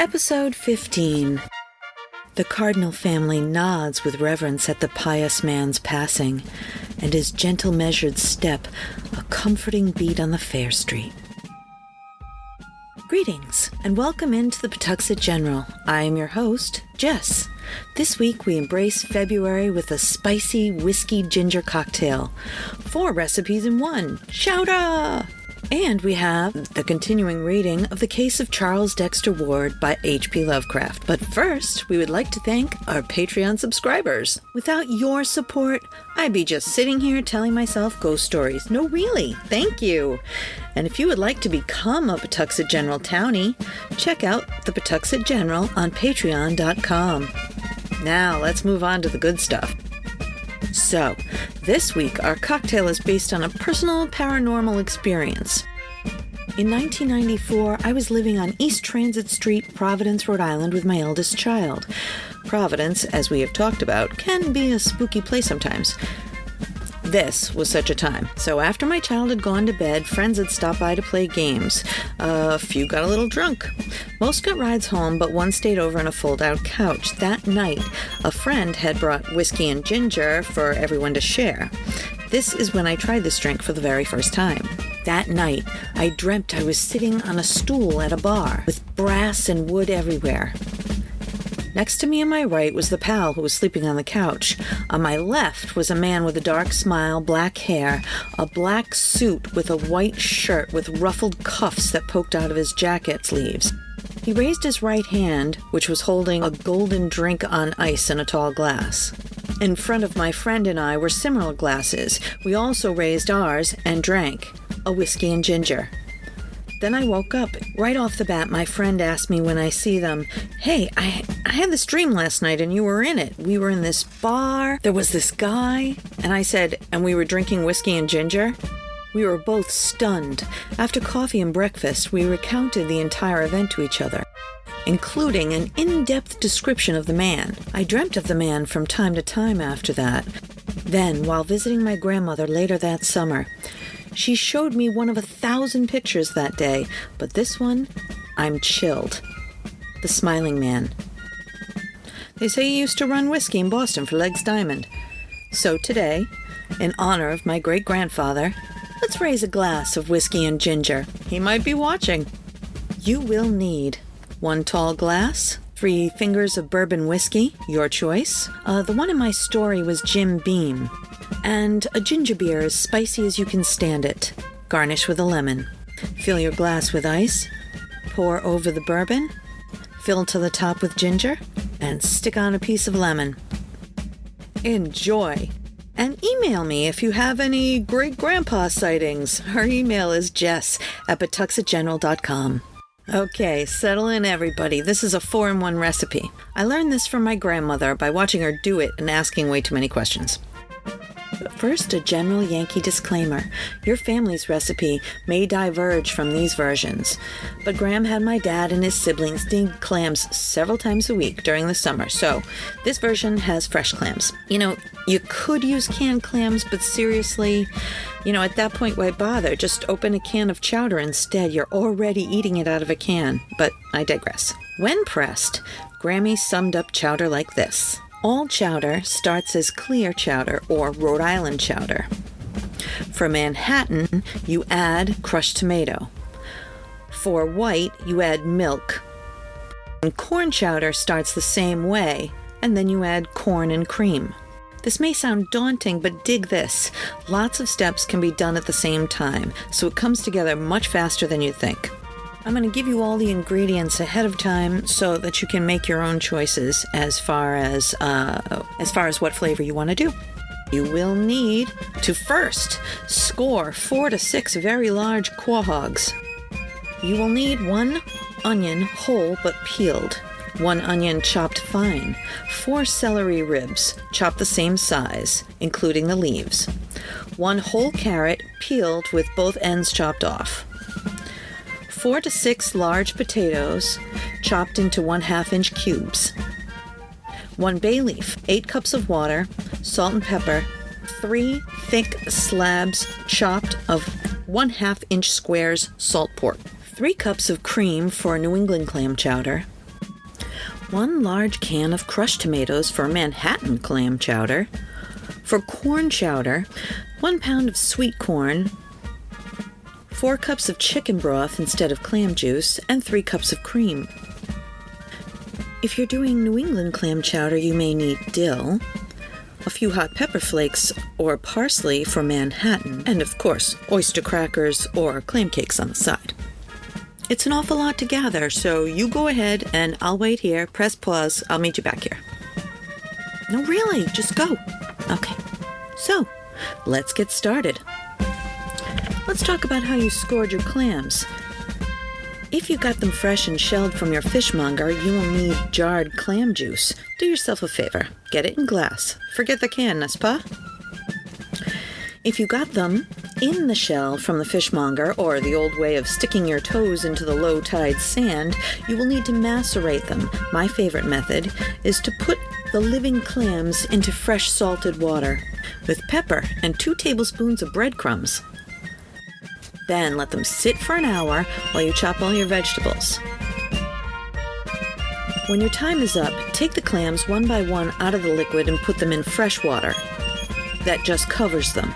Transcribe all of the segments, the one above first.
Episode 15. The Cardinal family nods with reverence at the pious man's passing, and his gentle measured step a comforting beat on the fair street. Greetings, and welcome into the Pawtuxet General. I am your host, Jess. This week we embrace February with a spicy whiskey ginger cocktail. 4 recipes in one. Chowder! And we have the continuing reading of The Case of Charles Dexter Ward by H.P. Lovecraft. But first, we would like to thank our Patreon subscribers. Without your support, I'd be just sitting here telling myself ghost stories. No, really, thank you. And if you would like to become a Pawtuxet General townie, check out the Pawtuxet General on patreon.com. Now, let's move on to the good stuff. So, this week our cocktail is based on a personal paranormal experience. In 1994, I was living on East Transit Street, Providence, Rhode Island with my eldest child. Providence, as we have talked about, can be a spooky place sometimes. This was such a time. So after my child had gone to bed, friends had stopped by to play games. A few got a little drunk. Most got rides home, but one stayed over on a fold-out couch. That night, a friend had brought whiskey and ginger for everyone to share. This is when I tried this drink for the very first time. That night, I dreamt I was sitting on a stool at a bar, with brass and wood everywhere. Next to me on my right was the pal who was sleeping on the couch. On my left was a man with a dark smile, black hair, a black suit with a white shirt with ruffled cuffs that poked out of his jacket sleeves. He raised his right hand, which was holding a golden drink on ice in a tall glass. In front of my friend and I were similar glasses. We also raised ours and drank a whiskey and ginger. Then I woke up. Right off the bat, my friend asked me when I see them, "Hey, I had this dream last night and you were in it. We were in this bar, there was this guy." And I said, "And we were drinking whiskey and ginger?" We were both stunned. After coffee and breakfast, we recounted the entire event to each other, including an in-depth description of the man. I dreamt of the man from time to time after that. Then, while visiting my grandmother later that summer, she showed me one of 1,000 pictures that day, but this one, I'm chilled. The Smiling Man. They say he used to run whiskey in Boston for Legs Diamond. So today, in honor of my great-grandfather, let's raise a glass of whiskey and ginger. He might be watching. You will need 1 tall glass, 3 fingers of bourbon whiskey, your choice. The one in my story was Jim Beam. And a ginger beer as spicy as you can stand it. Garnish with a lemon. Fill your glass with ice. Pour over the bourbon. Fill to the top with ginger. And stick on a piece of lemon. Enjoy. And email me if you have any great-grandpa sightings. Her email is jess@pawtuxetgeneral.com. Okay, settle in everybody. This is a 4-in-1 recipe. I learned this from my grandmother by watching her do it and asking way too many questions. But first, a general Yankee disclaimer. Your family's recipe may diverge from these versions, but Graham had my dad and his siblings dig clams several times a week during the summer, so this version has fresh clams. You could use canned clams, but seriously, at that point, why bother? Just open a can of chowder instead. You're already eating it out of a can, but I digress. When pressed, Grammy summed up chowder like this. All chowder starts as clear chowder or Rhode Island chowder. For Manhattan, you add crushed tomato. For white, you add milk. And corn chowder starts the same way, and then you add corn and cream. This may sound daunting, but dig this. Lots of steps can be done at the same time, so it comes together much faster than you think. I'm going to give you all the ingredients ahead of time so that you can make your own choices as far as what flavor you want to do. You will need to first score 4 to 6 very large quahogs. You will need 1 onion whole but peeled, 1 onion chopped fine, 4 celery ribs chopped the same size, including the leaves, 1 whole carrot peeled with both ends chopped off, 4 to 6 large potatoes chopped into 1/2-inch cubes, 1 bay leaf, 8 cups of water, salt and pepper, 3 thick slabs chopped of 1/2-inch squares salt pork, 3 cups of cream for New England clam chowder, 1 large can of crushed tomatoes for Manhattan clam chowder. For corn chowder, 1 pound of sweet corn, 4 cups of chicken broth instead of clam juice, and 3 cups of cream. If you're doing New England clam chowder, you may need dill, a few hot pepper flakes or parsley for Manhattan, and of course, oyster crackers or clam cakes on the side. It's an awful lot to gather, so you go ahead and I'll wait here. Press pause. I'll meet you back here. No, really, just go. Okay. So, let's get started. Let's talk about how you scored your clams. If you got them fresh and shelled from your fishmonger, you will need jarred clam juice. Do yourself a favor. Get it in glass. Forget the can, n'est-ce pas? If you got them in the shell from the fishmonger, or the old way of sticking your toes into the low-tide sand, you will need to macerate them. My favorite method is to put the living clams into fresh salted water with pepper and 2 tablespoons of breadcrumbs. Then let them sit for an hour while you chop all your vegetables. When your time is up, take the clams one by one out of the liquid and put them in fresh water that just covers them,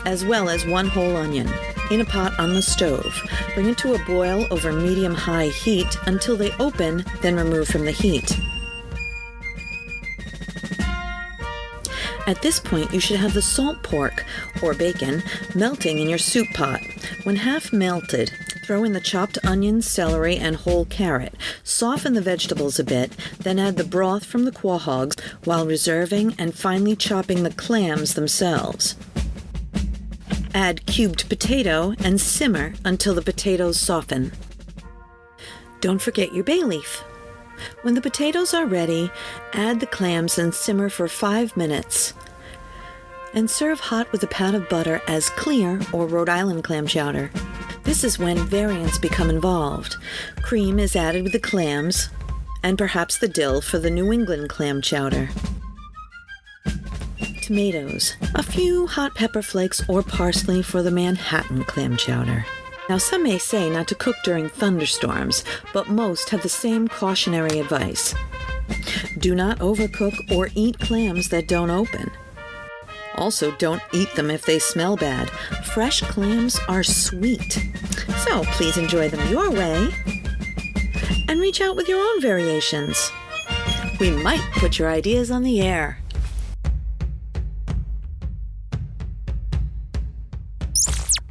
as well as 1 whole onion, in a pot on the stove. Bring it to a boil over medium-high heat until they open, then remove from the heat. At this point, you should have the salt pork, or bacon, melting in your soup pot. When half melted, throw in the chopped onions, celery, and whole carrot. Soften the vegetables a bit, then add the broth from the quahogs while reserving and finally chopping the clams themselves. Add cubed potato and simmer until the potatoes soften. Don't forget your bay leaf. When the potatoes are ready, add the clams and simmer for 5 minutes. And serve hot with a pat of butter as clear or Rhode Island clam chowder. This is when variants become involved. Cream is added with the clams, and perhaps the dill for the New England clam chowder. Tomatoes, a few hot pepper flakes or parsley for the Manhattan clam chowder. Now, some may say not to cook during thunderstorms, but most have the same cautionary advice. Do not overcook or eat clams that don't open. Also, don't eat them if they smell bad. Fresh clams are sweet, so please enjoy them your way and reach out with your own variations. We might put your ideas on the air.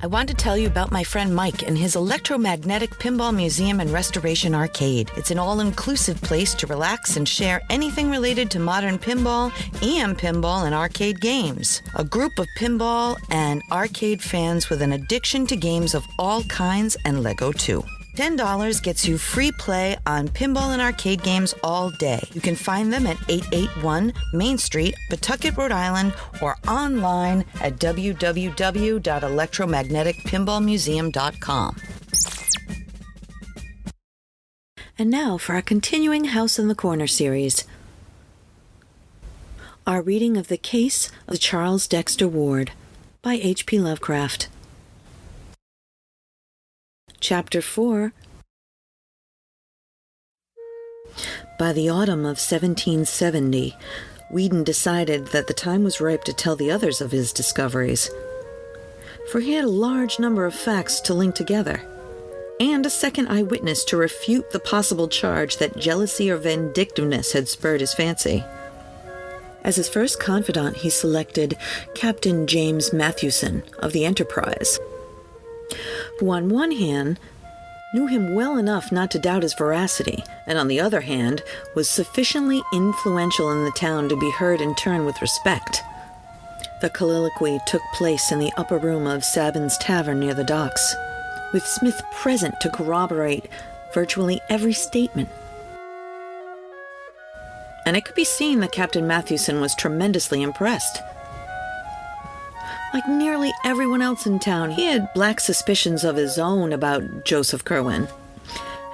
I want to tell you about my friend Mike and his Electromagnetic Pinball Museum and Restoration Arcade. It's an all-inclusive place to relax and share anything related to modern pinball and arcade games. A group of pinball and arcade fans with an addiction to games of all kinds and Lego too. $10 gets you free play on pinball and arcade games all day. You can find them at 881 Main Street, Pawtuxet, Rhode Island, or online at www.electromagneticpinballmuseum.com. And now for our continuing House in the Corner series. Our reading of The Case of the Charles Dexter Ward by H.P. Lovecraft. Chapter 4. By the autumn of 1770, Whedon decided that the time was ripe to tell the others of his discoveries, for he had a large number of facts to link together, and a second eyewitness to refute the possible charge that jealousy or vindictiveness had spurred his fancy. As his first confidant, he selected Captain James Mathewson of the Enterprise, who on one hand knew him well enough not to doubt his veracity, and on the other hand was sufficiently influential in the town to be heard in turn with respect. The colloquy took place in the upper room of Sabin's Tavern near the docks, with Smith present to corroborate virtually every statement. And it could be seen that Captain Mathewson was tremendously impressed. Like nearly everyone else in town, he had black suspicions of his own about Joseph Kerwin.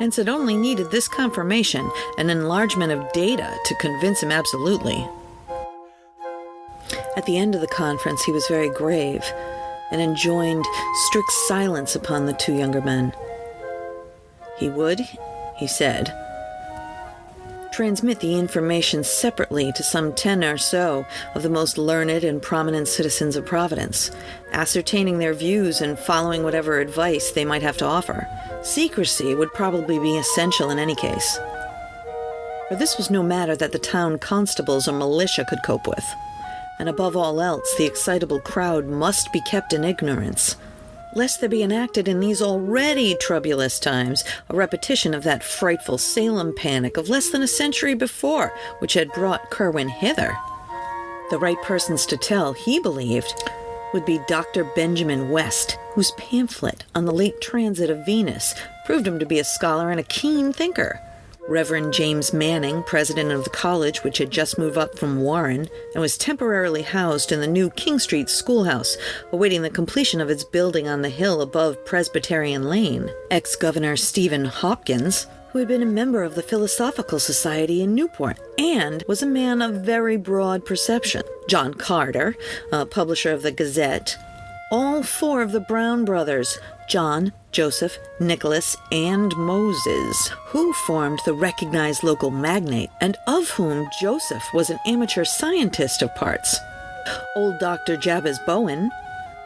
Hence it only needed this confirmation, an enlargement of data, to convince him absolutely. At the end of the conference, he was very grave and enjoined strict silence upon the 2 younger men. He would, he said, transmit the information separately to some 10 or so of the most learned and prominent citizens of Providence, ascertaining their views and following whatever advice they might have to offer. Secrecy would probably be essential in any case. For this was no matter that the town constables or militia could cope with. And above all else, the excitable crowd must be kept in ignorance, lest there be enacted in these already troublous times a repetition of that frightful Salem panic of less than a century before, which had brought Kerwin hither. The right persons to tell, he believed, would be Dr. Benjamin West, whose pamphlet on the late transit of Venus proved him to be a scholar and a keen thinker. Reverend James Manning, president of the college which had just moved up from Warren and was temporarily housed in the new King Street schoolhouse, awaiting the completion of its building on the hill above Presbyterian Lane. Ex-Governor Stephen Hopkins, who had been a member of the Philosophical Society in Newport and was a man of very broad perception. John Carter, publisher of the Gazette. All four of the Brown brothers, John, Joseph, Nicholas, and Moses, who formed the recognized local magnate, and of whom Joseph was an amateur scientist of parts. Old Dr. Jabez Bowen,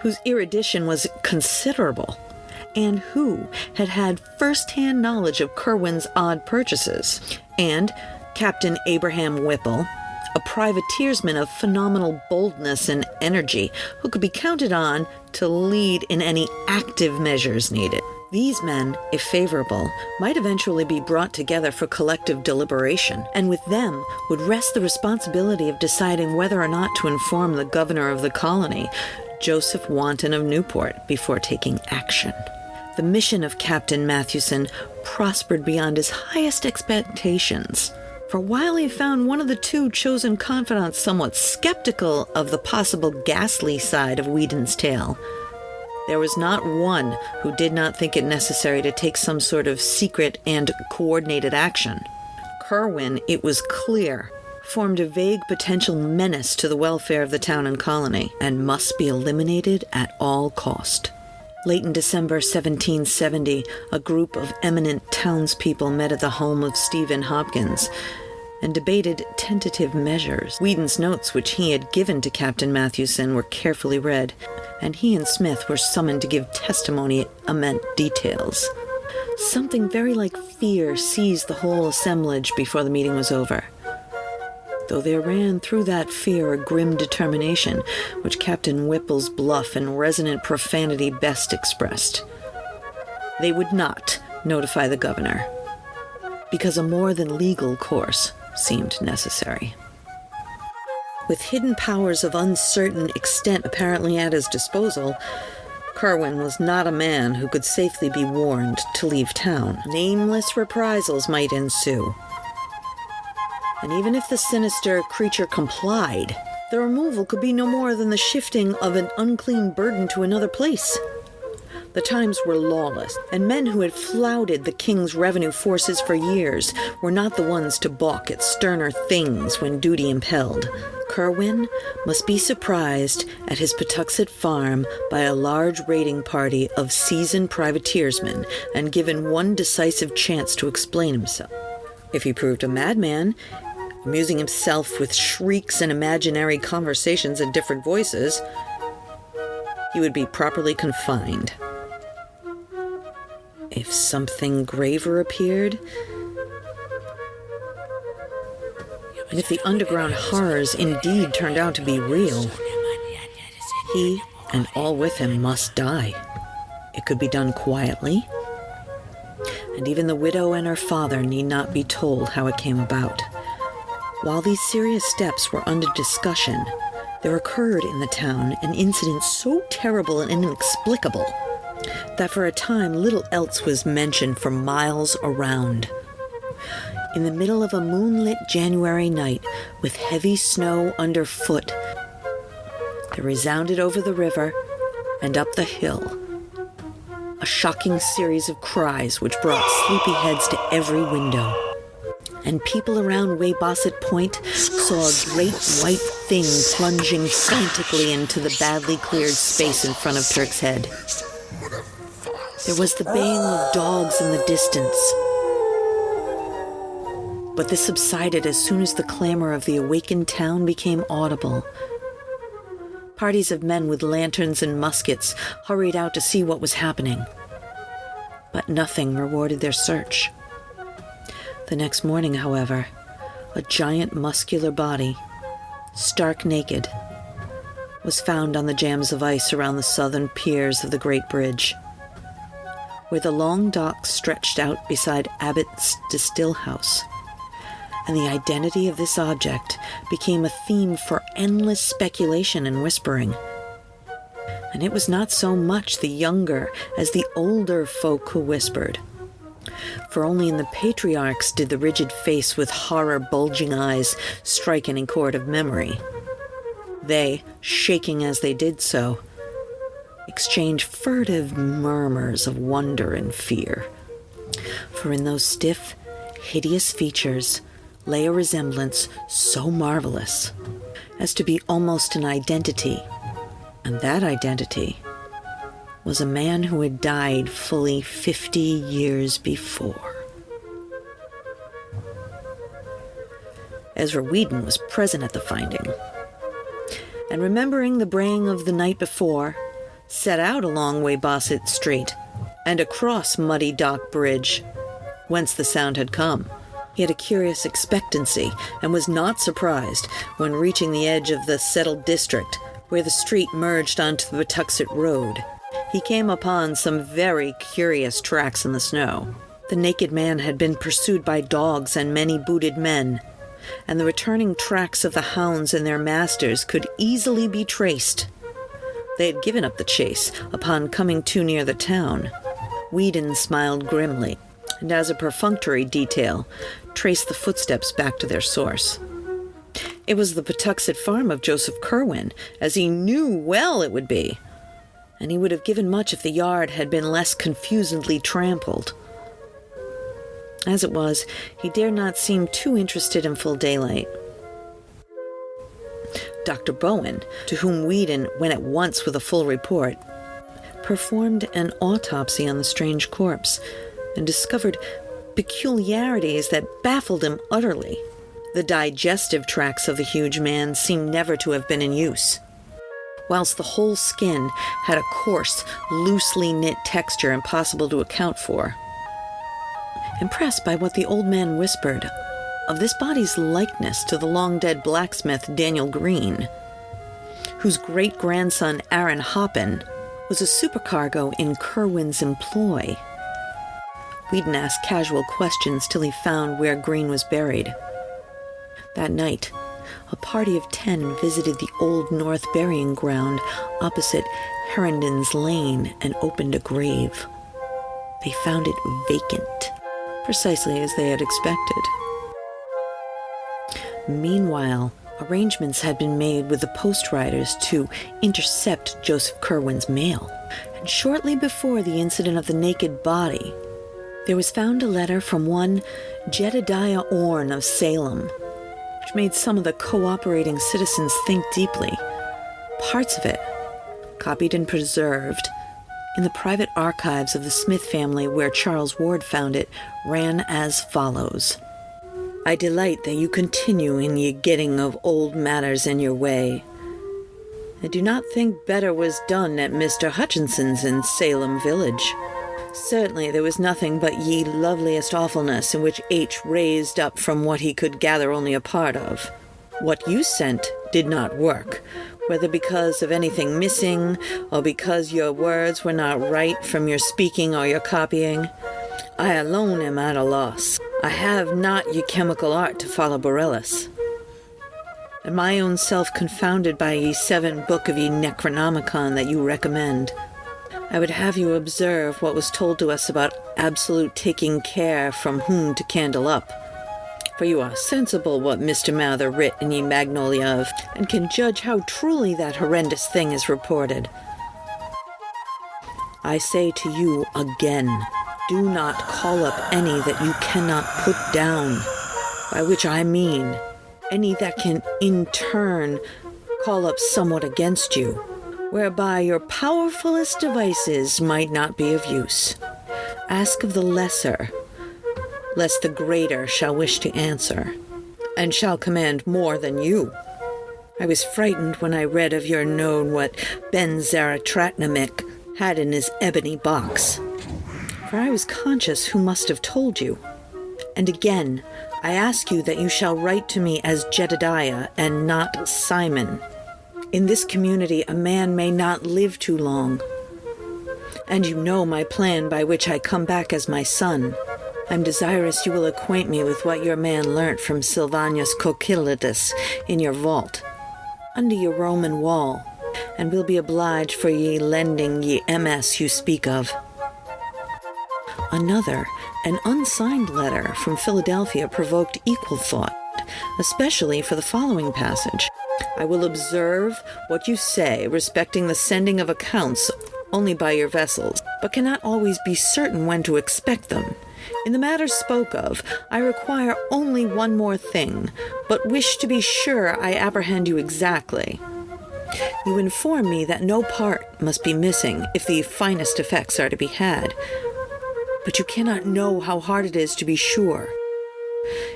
whose erudition was considerable, and who had had first-hand knowledge of Kerwin's odd purchases, and Captain Abraham Whipple, a privateersman of phenomenal boldness and energy who could be counted on to lead in any active measures needed. These men, if favorable, might eventually be brought together for collective deliberation, and with them would rest the responsibility of deciding whether or not to inform the governor of the colony, Joseph Wanton of Newport, before taking action. The mission of Captain Mathewson prospered beyond his highest expectations. For while he found one of the two chosen confidants somewhat skeptical of the possible ghastly side of Whedon's tale, there was not one who did not think it necessary to take some sort of secret and coordinated action. Kerwin, it was clear, formed a vague potential menace to the welfare of the town and colony, and must be eliminated at all cost. Late in December 1770, a group of eminent townspeople met at the home of Stephen Hopkins and debated tentative measures. Whedon's notes, which he had given to Captain Mathewson, were carefully read, and he and Smith were summoned to give testimony anent details. Something very like fear seized the whole assemblage before the meeting was over, though there ran through that fear a grim determination which Captain Whipple's bluff and resonant profanity best expressed. They would not notify the governor, because a more than legal course seemed necessary. With hidden powers of uncertain extent apparently at his disposal, Kerwin was not a man who could safely be warned to leave town. Nameless reprisals might ensue. And even if the sinister creature complied, the removal could be no more than the shifting of an unclean burden to another place. The times were lawless, and men who had flouted the king's revenue forces for years were not the ones to balk at sterner things when duty impelled. Kerwin must be surprised at his Pawtuxet farm by a large raiding party of seasoned privateersmen and given one decisive chance to explain himself. If he proved a madman, amusing himself with shrieks and imaginary conversations in different voices, he would be properly confined. If something graver appeared, and if the underground horrors indeed turned out to be real, he and all with him must die. It could be done quietly, and even the widow and her father need not be told how it came about. While these serious steps were under discussion, there occurred in the town an incident so terrible and inexplicable that for a time little else was mentioned for miles around. In the middle of a moonlit January night, with heavy snow underfoot, there resounded over the river and up the hill a shocking series of cries which brought sleepy heads to every window. And people around Weybosset Point saw a great white thing plunging frantically into the badly cleared space in front of Turk's Head. There was the baying of dogs in the distance. but this subsided as soon as the clamor of the awakened town became audible. Parties of men with lanterns and muskets hurried out to see what was happening. But nothing rewarded their search. The next morning, however, a giant muscular body, stark naked, was found on the jams of ice around the southern piers of the Great Bridge, where the long dock stretched out beside Abbott's Distill House. And the identity of this object became a theme for endless speculation and whispering. And it was not so much the younger as the older folk who whispered. For only in the patriarchs did the rigid face with horror-bulging eyes strike any chord of memory. They, shaking as they did so, exchanged furtive murmurs of wonder and fear. For in those stiff, hideous features lay a resemblance so marvelous as to be almost an identity, and that identity was a man who had died fully 50 years before. Ezra Whedon was present at the finding, and remembering the braying of the night before, set out along Weybosset Street and across Muddy Dock Bridge, whence the sound had come. He had a curious expectancy and was not surprised when reaching the edge of the settled district where the street merged onto the Pawtuxet Road. He came upon some very curious tracks in the snow. The naked man had been pursued by dogs and many booted men, and the returning tracks of the hounds and their masters could easily be traced. They had given up the chase upon coming too near the town. Whedon smiled grimly, and as a perfunctory detail, traced the footsteps back to their source. It was the Pawtuxet farm of Joseph Kerwin, as he knew well it would be, and he would have given much if the yard had been less confusedly trampled. As it was, he dared not seem too interested in full daylight. Dr. Bowen, to whom Whedon went at once with a full report, performed an autopsy on the strange corpse and discovered peculiarities that baffled him utterly. The digestive tracts of the huge man seemed never to have been in use, whilst the whole skin had a coarse, loosely knit texture impossible to account for. Impressed by what the old man whispered of this body's likeness to the long-dead blacksmith Daniel Green, whose great-grandson Aaron Hoppin was a supercargo in Kerwin's employ, Whedon asked casual questions till he found where Green was buried. That night, a party of 10 visited the Old North Burying Ground opposite Herndon's Lane and opened a grave. They found it vacant, precisely as they had expected. Meanwhile, arrangements had been made with the post riders to intercept Joseph Kerwin's mail, and shortly before the incident of the naked body, there was found a letter from one Jedediah Orne of Salem, which made some of the cooperating citizens think deeply. Parts of it, copied and preserved in the private archives of the Smith family where Charles Ward found it, ran as follows. I delight that you continue in ye getting of old matters in your way. I do not think better was done at Mr. Hutchinson's in Salem village. Certainly there was nothing but ye loveliest awfulness in which H raised up from what he could gather only a part of. What you sent did not work, whether because of anything missing, or because your words were not right from your speaking or your copying. I alone am at a loss. I have not ye chemical art to follow Borellus, and my own self confounded by ye 7 book of ye Necronomicon that you recommend. I would have you observe what was told to us about absolute taking care from whom to candle up. For you are sensible what Mr. Mather writ in ye Magnolia of, and can judge how truly that horrendous thing is reported. I say to you again, do not call up any that you cannot put down, by which I mean any that can in turn call up somewhat against you, whereby your powerfulest devices might not be of use. Ask of the lesser, lest the greater shall wish to answer, and shall command more than you. I was frightened when I read of your known what Ben Zaratratnamik had in his ebony box, for I was conscious who must have told you. And again, I ask you that you shall write to me as Jedediah and not Simon. In this community a man may not live too long. And you know my plan by which I come back as my son. I'm desirous you will acquaint me with what your man learnt from Sylvanus Cocylides in your vault, under your Roman wall, and will be obliged for ye lending ye MS you speak of. Another, an unsigned letter from Philadelphia provoked equal thought, especially for the following passage. I will observe what you say respecting the sending of accounts only by your vessels, but cannot always be certain when to expect them. In the matter spoke of, I require only one more thing, but wish to be sure I apprehend you exactly. You inform me that no part must be missing if the finest effects are to be had, but you cannot know how hard it is to be sure.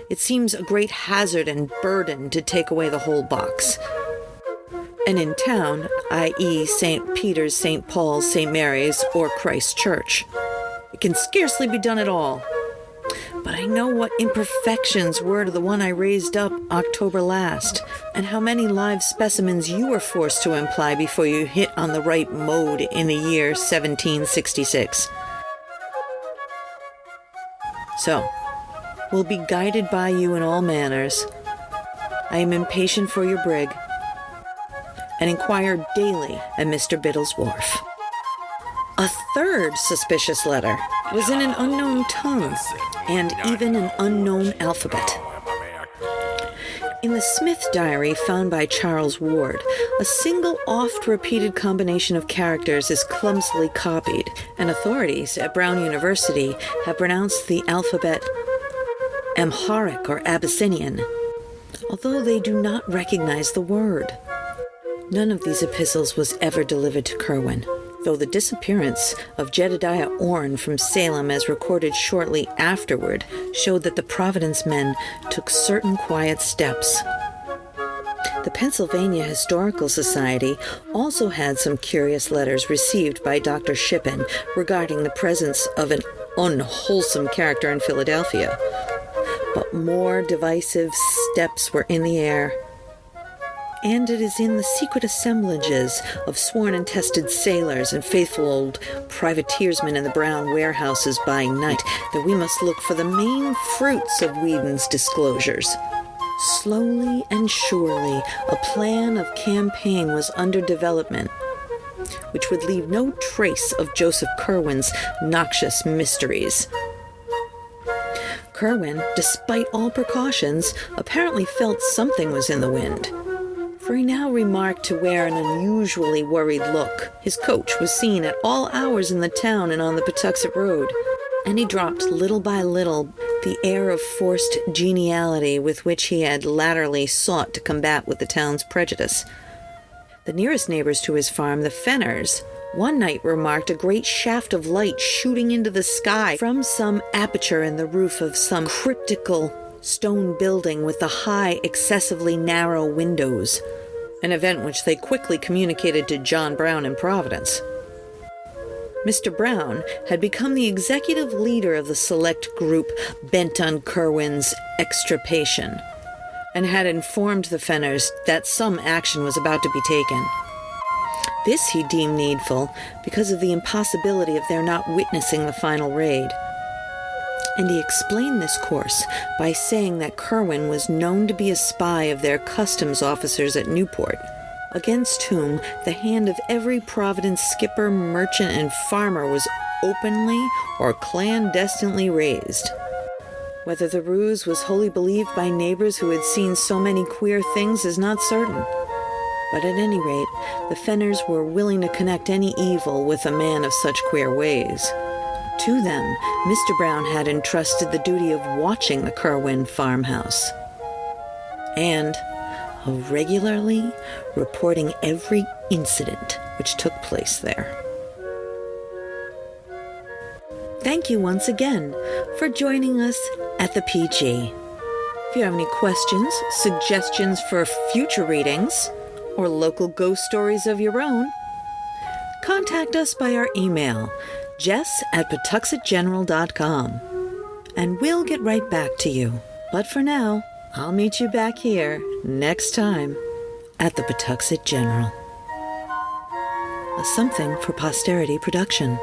It seems a great hazard and burden to take away the whole box. And in town, i.e. St. Peter's, St. Paul's, St. Mary's, or Christ Church, it can scarcely be done at all. But I know what imperfections were to the one I raised up October last, and how many live specimens you were forced to imply before you hit on the right mode in the year 1766. So, we'll be guided by you in all manners. I am impatient for your brig, and inquire daily at Mr. Biddle's wharf. A third suspicious letter was in an unknown tongue, and even an unknown alphabet. In the Smith diary found by Charles Ward, a single oft-repeated combination of characters is clumsily copied, and authorities at Brown University have pronounced the alphabet Amharic or Abyssinian, although they do not recognize the word. None of these epistles was ever delivered to Kerwin, though the disappearance of Jedediah Orne from Salem, as recorded shortly afterward, showed that the Providence men took certain quiet steps. The Pennsylvania Historical Society also had some curious letters received by Dr. Shippen regarding the presence of an unwholesome character in Philadelphia. But more divisive steps were in the air, and it is in the secret assemblages of sworn and tested sailors and faithful old privateersmen in the brown warehouses by night that we must look for the main fruits of Whedon's disclosures. Slowly and surely, a plan of campaign was under development, which would leave no trace of Joseph Kerwin's noxious mysteries. Kerwin, despite all precautions, apparently felt something was in the wind, for he now remarked to wear an unusually worried look. His coach was seen at all hours in the town and on the Pawtuxet Road, and he dropped little by little the air of forced geniality with which he had latterly sought to combat with the town's prejudice. The nearest neighbors to his farm, the Fenners, one night remarked a great shaft of light shooting into the sky from some aperture in the roof of some cryptical stone building with the high, excessively narrow windows, an event which they quickly communicated to John Brown in Providence. Mr. Brown had become the executive leader of the select group bent on Kerwin's extirpation, and had informed the Fenners that some action was about to be taken. This he deemed needful because of the impossibility of their not witnessing the final raid. And he explained this course by saying that Kerwin was known to be a spy of their customs officers at Newport, against whom the hand of every Providence skipper, merchant, and farmer was openly or clandestinely raised. Whether the ruse was wholly believed by neighbors who had seen so many queer things is not certain. But at any rate, the Fenners were willing to connect any evil with a man of such queer ways. To them, Mr. Brown had entrusted the duty of watching the Kerwin farmhouse, and of regularly reporting every incident which took place there. Thank you once again for joining us at the PG. If you have any questions, suggestions for future readings, or local ghost stories of your own, contact us by our email, jess@pawtuxetgeneral.com, and we'll get right back to you. But for now, I'll meet you back here next time at the Pawtuxet General. A Something for Posterity production.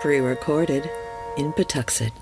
Pre-recorded in Pawtuxet.